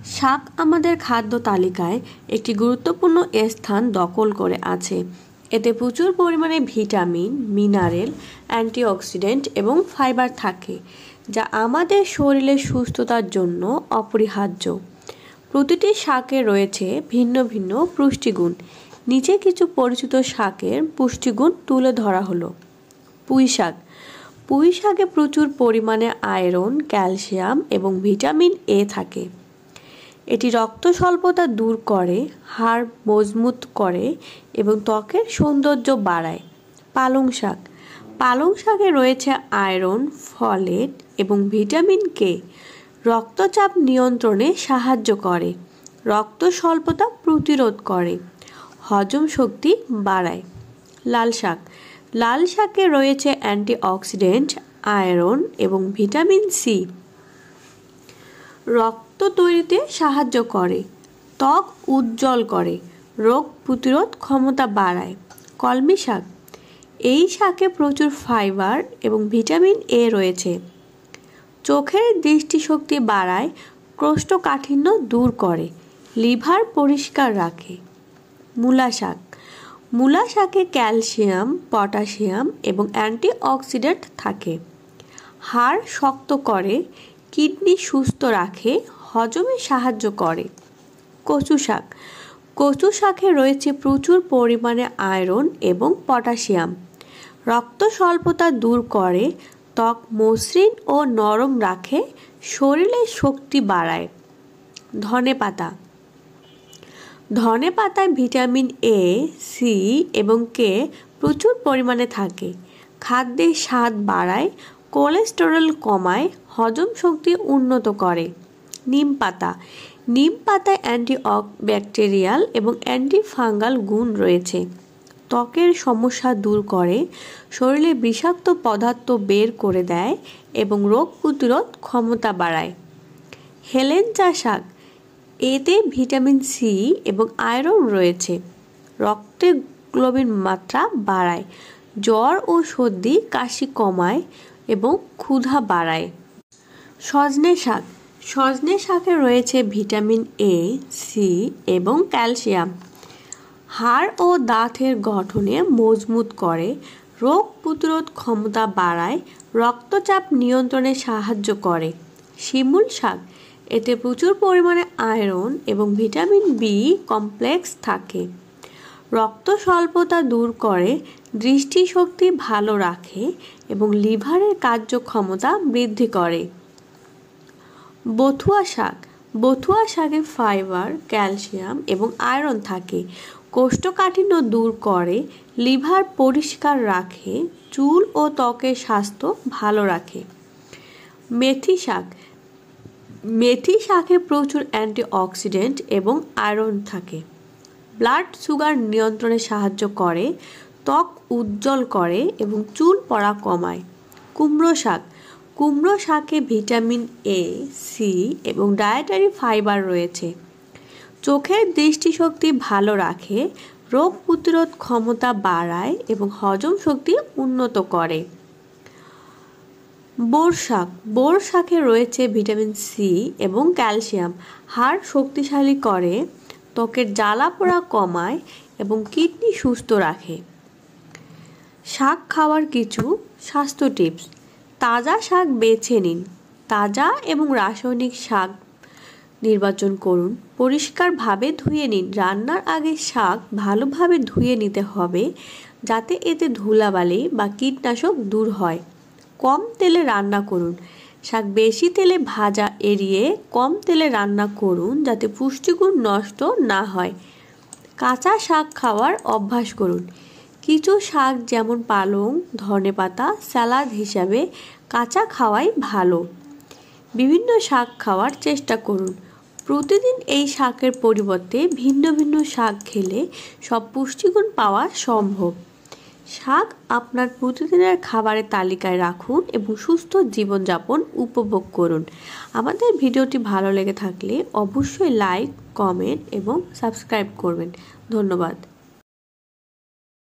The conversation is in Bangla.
শাক আমাদের খাদ্য তালিকায় একটি গুরুত্বপূর্ণ স্থান দখল করে আছে। এতে প্রচুর পরিমাণে ভিটামিন, মিনারেল, অ্যান্টিঅক্সিডেন্ট এবং ফাইবার থাকে, যা আমাদের শরীরের সুস্থতার জন্য অপরিহার্য। প্রতিটি শাকে রয়েছে ভিন্ন ভিন্ন পুষ্টিগুণ। নিচে কিছু পরিচিত শাকের পুষ্টিগুণ তুলে ধরা হলো। পুঁই শাক। পুঁই শাকে প্রচুর পরিমাণে আয়রন, ক্যালসিয়াম এবং ভিটামিন এ থাকে। এটি রক্ত স্বল্পতা দূর করে, হাড় মজবুত করে এবং ত্বকের সৌন্দর্য বাড়ায়। পালং শাক। পালং শাকে রয়েছে আয়রন, ফলেট এবং ভিটামিন কে। রক্তচাপ নিয়ন্ত্রণে সাহায্য করে, রক্ত স্বল্পতা প্রতিরোধ করে, হজম শক্তি বাড়ায়। লাল শাক। লাল শাকে রয়েছে অ্যান্টিঅক্সিডেন্ট, আয়রন এবং ভিটামিন সি। রক্ত তৈরিতে সাহায্য করে, ত্বক উজ্জ্বল করে, রোগ প্রতিরোধ ক্ষমতা বাড়ায়। কলমি শাক। এই শাকে প্রচুর ফাইবার এবং ভিটামিন এ রয়েছে। চোখের দৃষ্টিশক্তি বাড়ায়, কোষ্ঠকাঠিন্য দূর করে, লিভার পরিষ্কার রাখে। মূলা শাক। মূলা শাকে ক্যালসিয়াম, পটাশিয়াম এবং অ্যান্টিঅক্সিডেন্ট থাকে। হাড় শক্ত করে, কিডনি সুস্থ রাখে, হজমে সাহায্য করে। কচু শাক। কচু শাকে রয়েছে প্রচুর পরিমাণে আয়রন এবং পটাশিয়াম। রক্ত স্বল্পতা দূর করে, ত্বক মসৃণ ও নরম রাখে, শরীরের শক্তি বাড়ায়। ধনেপাতা। ধনেপাতায় ভিটামিন এ, সি এবং কে প্রচুর পরিমাণে থাকে। খাদ্যের স্বাদ বাড়ায়, কোলেস্টেরল কমায়, হজম শক্তি উন্নত করে। নিম পাতা। নিম পাতায় ব্যাকটেরিয়াল এবং অ্যান্টিফাঙ্গাল গুণ রয়েছে। ত্বকের সমস্যা দূর করে, শরীরে বিষাক্ত পদার্থ বের করে দেয় এবং রোগ প্রতিরোধ ক্ষমতা বাড়ায়। হেলেঞ্চা শাক। এতে ভিটামিন সি এবং আয়রন রয়েছে। রক্তে গ্লোবিন মাত্রা বাড়ায়, জ্বর ও সর্দি কাশি কমায় এবং ক্ষুধা বাড়ায়। সজনে শাক। সজনে শাকে রয়েছে ভিটামিন এ, সি এবং ক্যালসিয়াম। হাড় ও দাঁতের গঠনে মজবুত করে, রোগ প্রতিরোধ ক্ষমতা বাড়ায়, রক্তচাপ নিয়ন্ত্রণে সাহায্য করে। শিমুল শাক। এতে প্রচুর পরিমাণে আয়রন এবং ভিটামিন বি কমপ্লেক্স থাকে। রক্ত স্বল্পতা দূর করে, দৃষ্টিশক্তি ভালো রাখে এবং লিভারের কার্যক্ষমতা বৃদ্ধি করে। বথুয়া শাক। বথুয়া শাকে ফাইবার, ক্যালসিয়াম এবং আয়রন থাকে। কোষ্ঠকাঠিন্য দূর করে, লিভার পরিষ্কার রাখে, চুল ও ত্বকের স্বাস্থ্য ভালো রাখে। মেথি শাক। মেথি শাকে প্রচুর অ্যান্টিঅক্সিডেন্ট এবং আয়রন থাকে। ব্লাড সুগার নিয়ন্ত্রণে সাহায্য করে, ত্বক উজ্জ্বল করে এবং চুল পড়া কমায়। কুমড়ো শাক। কুমড়ো শাকে ভিটামিন এ, সি এবং ডায়েটারি ফাইবার রয়েছে। চোখের দৃষ্টিশক্তি ভালো রাখে, রোগ প্রতিরোধ ক্ষমতা বাড়ায় এবং হজম শক্তি উন্নত করে। বোর শাক। বোর শাকে রয়েছে ভিটামিন সি এবং ক্যালসিয়াম। হাড় শক্তিশালী করে, ত্বকের জ্বালা পোড়া কমায় এবং কিডনি সুস্থ রাখে। শাক খাওয়ার কিছু স্বাস্থ্য টিপস। তাজা শাক বেছে নিন। তাজা এবং রাসায়নিক শাক নির্বাচন করুন। পরিষ্কারভাবে ধুয়ে নিন। রান্নার আগে শাক ভালোভাবে ধুয়ে নিতে হবে, যাতে এতে ধুলাবালি বা কীটনাশক দূর হয়। কম তেলে রান্না করুন। শাক বেশি তেলে ভাজা এড়িয়ে কম তেলে রান্না করুন, যাতে পুষ্টিগুণ নষ্ট না হয়। কাঁচা শাক খাওয়ার অভ্যাস করুন। কিছু শাক যেমন পালং, ধনেপাতা স্যালাড হিসাবে কাঁচা খাওয়াই ভালো। বিভিন্ন শাক খাওয়ার চেষ্টা করুন। প্রতিদিন এই শাকের পরিবর্তে ভিন্ন ভিন্ন শাক খেলে সব পুষ্টিগুণ পাওয়া সম্ভব। শাক আপনার প্রতিদিনের খাবারের তালিকায় রাখুন এবং সুস্থ জীবনযাপন উপভোগ করুন। আমাদের ভিডিওটি ভালো লেগে থাকলে অবশ্যই লাইক, কমেন্ট এবং সাবস্ক্রাইব করবেন। ধন্যবাদ।